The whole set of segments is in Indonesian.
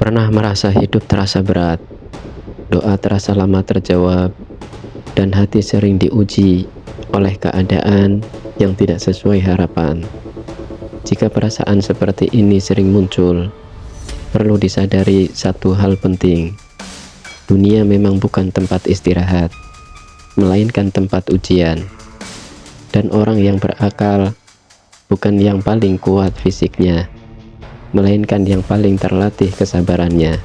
Pernah merasa hidup terasa berat, doa terasa lama terjawab, dan hati sering diuji oleh keadaan yang tidak sesuai harapan. Jika perasaan seperti ini sering muncul, perlu disadari satu hal penting. Dunia memang bukan tempat istirahat, melainkan tempat ujian. Dan orang yang berakal bukan yang paling kuat fisiknya, melainkan yang paling terlatih kesabarannya.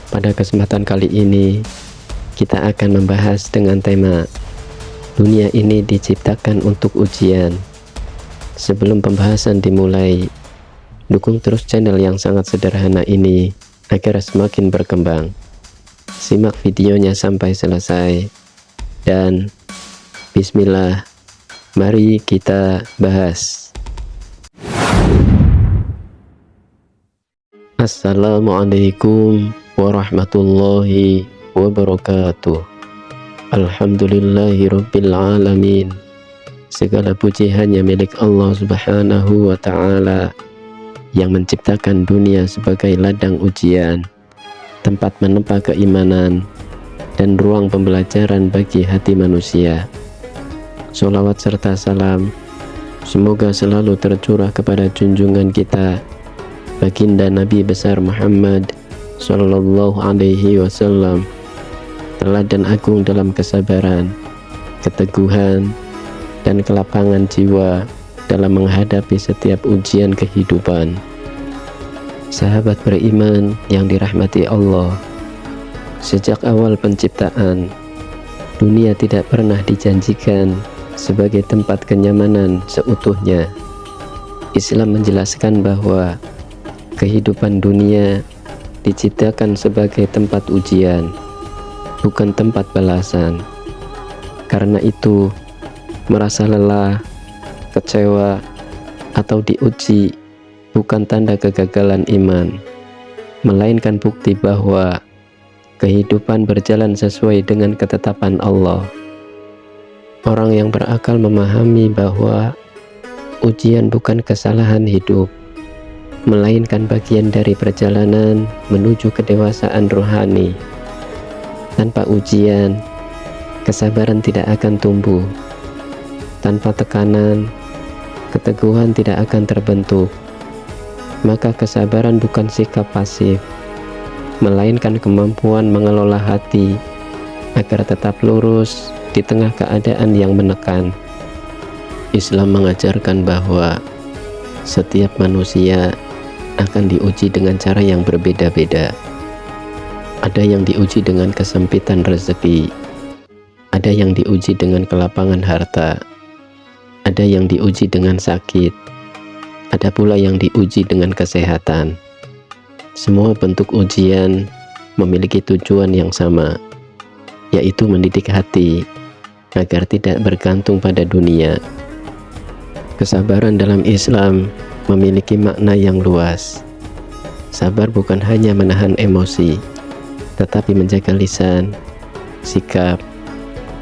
Pada kesempatan kali ini, kita akan membahas dengan tema dunia ini diciptakan untuk ujian. Sebelum pembahasan dimulai, dukung terus channel yang sangat sederhana ini agar semakin berkembang. Simak videonya sampai selesai. Dan bismillah, mari kita bahas. Assalamualaikum warahmatullahi wabarakatuh. Alhamdulillahirabbil alamin. Segala puji hanya milik Allah Subhanahu wa ta'ala yang menciptakan dunia sebagai ladang ujian, tempat menempa keimanan dan ruang pembelajaran bagi hati manusia. Sholawat serta salam semoga selalu tercurah kepada junjungan kita, baginda Nabi besar Muhammad Sallallahu Alaihi Wasallam, teladan agung dalam kesabaran, keteguhan, dan kelapangan jiwa dalam menghadapi setiap ujian kehidupan. Sahabat beriman yang dirahmati Allah, sejak awal penciptaan, dunia tidak pernah dijanjikan sebagai tempat kenyamanan seutuhnya. Islam menjelaskan bahwa kehidupan dunia diciptakan sebagai tempat ujian, bukan tempat balasan. Karena itu, merasa lelah, kecewa, atau diuji bukan tanda kegagalan iman, melainkan bukti bahwa kehidupan berjalan sesuai dengan ketetapan Allah. Orang yang berakal memahami bahwa ujian bukan kesalahan hidup, melainkan bagian dari perjalanan menuju kedewasaan rohani. Tanpa ujian, kesabaran tidak akan tumbuh. Tanpa tekanan, keteguhan tidak akan terbentuk. Maka kesabaran bukan sikap pasif, melainkan kemampuan mengelola hati agar tetap lurus di tengah keadaan yang menekan. Islam mengajarkan bahwa setiap manusia akan diuji dengan cara yang berbeda-beda. Ada yang diuji dengan kesempitan rezeki, ada yang diuji dengan kelapangan harta, ada yang diuji dengan sakit, ada pula yang diuji dengan kesehatan. Semua bentuk ujian memiliki tujuan yang sama, yaitu mendidik hati agar tidak bergantung pada dunia. Kesabaran dalam Islam memiliki makna yang luas. Sabar bukan hanya menahan emosi, tetapi menjaga lisan, sikap,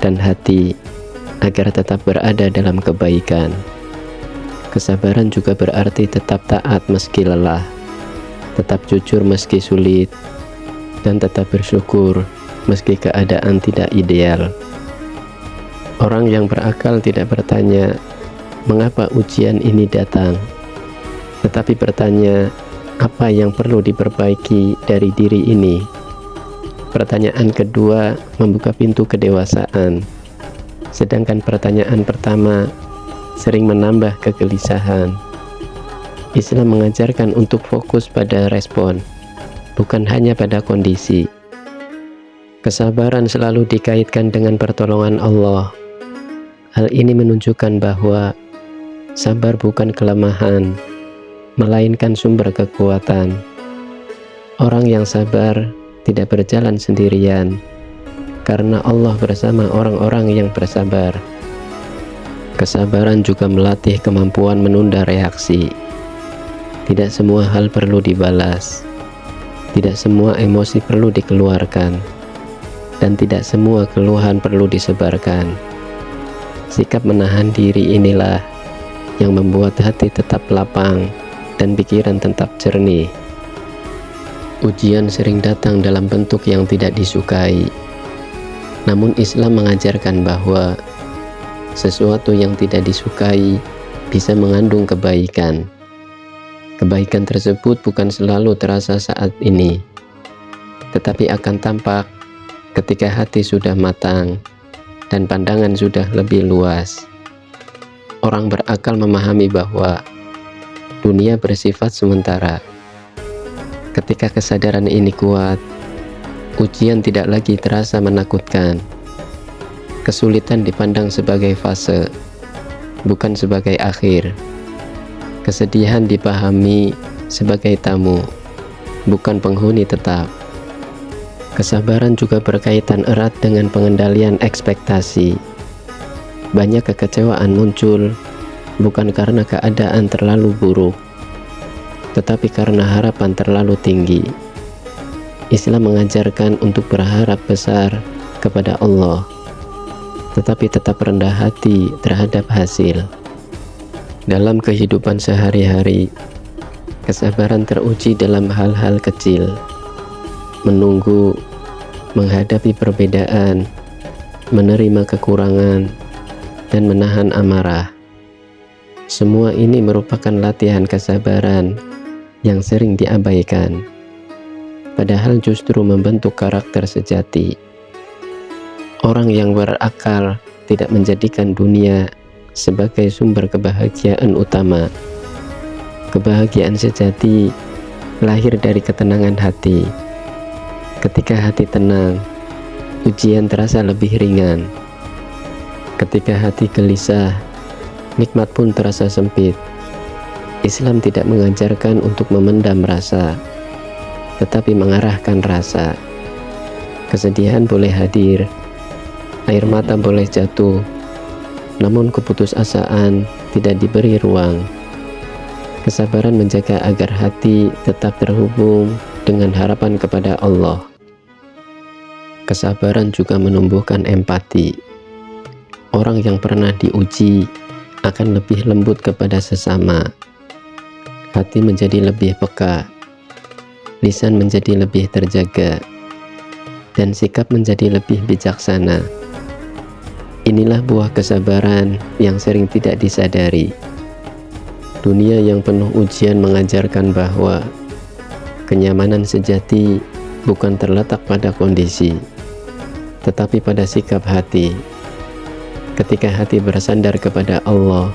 dan hati agar tetap berada dalam kebaikan. Kesabaran juga berarti tetap taat meski lelah, tetap jujur meski sulit, dan tetap bersyukur meski keadaan tidak ideal. Orang yang berakal tidak bertanya, mengapa ujian ini datang? Tetapi bertanya, apa yang perlu diperbaiki dari diri ini? Pertanyaan kedua membuka pintu kedewasaan, sedangkan pertanyaan pertama sering menambah kegelisahan. Islam mengajarkan untuk fokus pada respon, bukan hanya pada kondisi. Kesabaran selalu dikaitkan dengan pertolongan Allah. Hal ini menunjukkan bahwa sabar bukan kelemahan, melainkan sumber kekuatan. Orang yang sabar tidak berjalan sendirian, karena Allah bersama orang-orang yang bersabar. Kesabaran juga melatih kemampuan menunda reaksi. Tidak semua hal perlu dibalas, tidak semua emosi perlu dikeluarkan, dan tidak semua keluhan perlu disebarkan. Sikap menahan diri inilah yang membuat hati tetap lapang dan pikiran tetap jernih. Ujian sering datang dalam bentuk yang tidak disukai. Namun Islam mengajarkan bahwa sesuatu yang tidak disukai bisa mengandung kebaikan. Kebaikan tersebut bukan selalu terasa saat ini, tetapi akan tampak ketika hati sudah matang dan pandangan sudah lebih luas. Orang berakal memahami bahwa dunia bersifat sementara. Ketika kesadaran ini kuat, ujian tidak lagi terasa menakutkan. Kesulitan dipandang sebagai fase, bukan sebagai akhir. Kesedihan dipahami sebagai tamu, bukan penghuni tetap. Kesabaran juga berkaitan erat dengan pengendalian ekspektasi. Banyak kekecewaan muncul bukan karena keadaan terlalu buruk, tetapi karena harapan terlalu tinggi. Islam mengajarkan untuk berharap besar kepada Allah, tetapi tetap rendah hati terhadap hasil. Dalam kehidupan sehari-hari, kesabaran teruji dalam hal-hal kecil. Menunggu, menghadapi perbedaan, menerima kekurangan, dan menahan amarah. Semua ini merupakan latihan kesabaran yang sering diabaikan, padahal justru membentuk karakter sejati. Orang yang berakal tidak menjadikan dunia sebagai sumber kebahagiaan utama. Kebahagiaan sejati lahir dari ketenangan hati. Ketika hati tenang, ujian terasa lebih ringan. Ketika hati gelisah, nikmat pun terasa sempit. Islam tidak mengajarkan untuk memendam rasa, tetapi mengarahkan rasa. Kesedihan boleh hadir, air mata boleh jatuh, namun keputusasaan tidak diberi ruang. Kesabaran menjaga agar hati tetap terhubung dengan harapan kepada Allah. Kesabaran juga menumbuhkan empati. Orang yang pernah diuji akan lebih lembut kepada sesama. Hati menjadi lebih peka, lisan menjadi lebih terjaga, dan sikap menjadi lebih bijaksana. Inilah buah kesabaran yang sering tidak disadari. Dunia yang penuh ujian mengajarkan bahwa kenyamanan sejati bukan terletak pada kondisi, tetapi pada sikap hati. Ketika hati bersandar kepada Allah,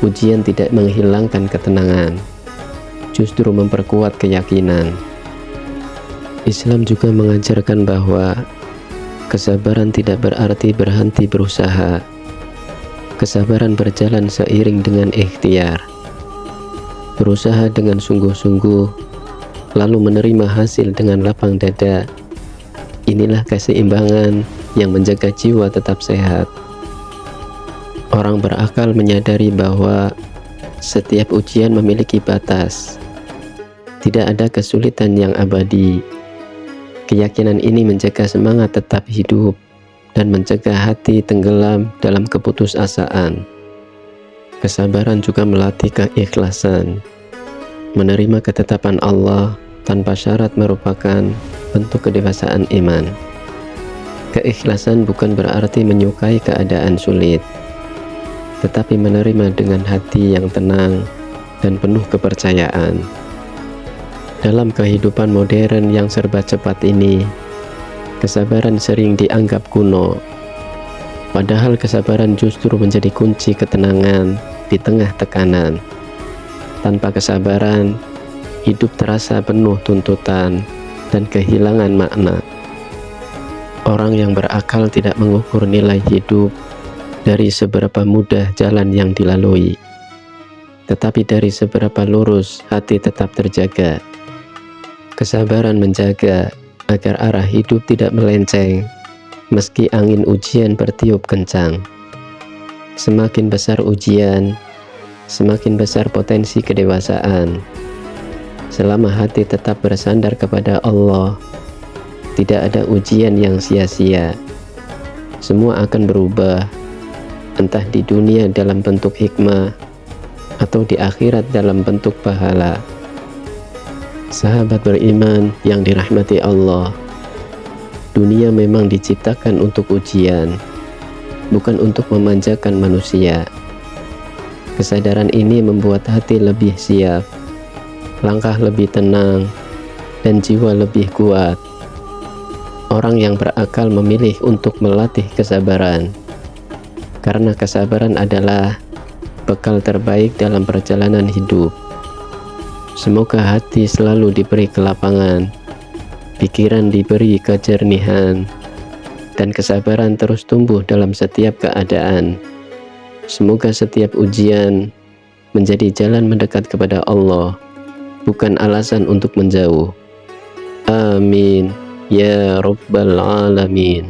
ujian tidak menghilangkan ketenangan, justru memperkuat keyakinan. Islam juga mengajarkan bahwa kesabaran tidak berarti berhenti berusaha. Kesabaran berjalan seiring dengan ikhtiar. Berusaha dengan sungguh-sungguh, lalu menerima hasil dengan lapang dada. Inilah keseimbangan yang menjaga jiwa tetap sehat. Orang berakal menyadari bahwa setiap ujian memiliki batas. Tidak ada kesulitan yang abadi. Keyakinan ini menjaga semangat tetap hidup dan mencegah hati tenggelam dalam keputusasaan. Kesabaran juga melatih keikhlasan. Menerima ketetapan Allah tanpa syarat merupakan bentuk kedewasaan iman. Keikhlasan bukan berarti menyukai keadaan sulit, tetapi menerima dengan hati yang tenang dan penuh kepercayaan. Dalam kehidupan modern yang serba cepat ini, kesabaran sering dianggap kuno, padahal kesabaran justru menjadi kunci ketenangan di tengah tekanan. Tanpa kesabaran, hidup terasa penuh tuntutan dan kehilangan makna. Orang yang berakal tidak mengukur nilai hidup dari seberapa mudah jalan yang dilalui, tetapi dari seberapa lurus hati tetap terjaga. Kesabaran menjaga agar arah hidup tidak melenceng, meski angin ujian bertiup kencang. Semakin besar ujian, semakin besar potensi kedewasaan. Selama hati tetap bersandar kepada Allah, tidak ada ujian yang sia-sia. Semua akan berubah, entah di dunia dalam bentuk hikmah, atau di akhirat dalam bentuk pahala. Sahabat beriman yang dirahmati Allah, dunia memang diciptakan untuk ujian, bukan untuk memanjakan manusia. Kesadaran ini membuat hati lebih siap, langkah lebih tenang, dan jiwa lebih kuat. Orang yang berakal memilih untuk melatih kesabaran, karena kesabaran adalah bekal terbaik dalam perjalanan hidup. Semoga hati selalu diberi kelapangan, pikiran diberi kejernihan, dan kesabaran terus tumbuh dalam setiap keadaan. Semoga setiap ujian menjadi jalan mendekat kepada Allah, bukan alasan untuk menjauh. Amin ya Rabbal Alamin.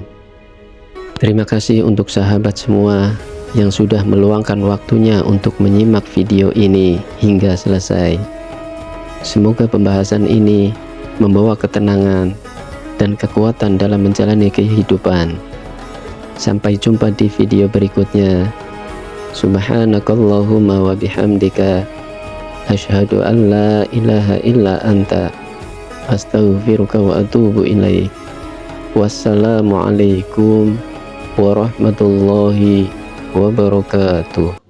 Terima kasih untuk sahabat semua yang sudah meluangkan waktunya untuk menyimak video ini hingga selesai. Semoga pembahasan ini membawa ketenangan dan kekuatan dalam menjalani kehidupan. Sampai jumpa di video berikutnya. Subhanakallahumma wa bihamdika asyhadu an la ilaha illa anta astaghfiruka wa atubu ilaik. Wassalamualaikum warahmatullahi wabarakatuh.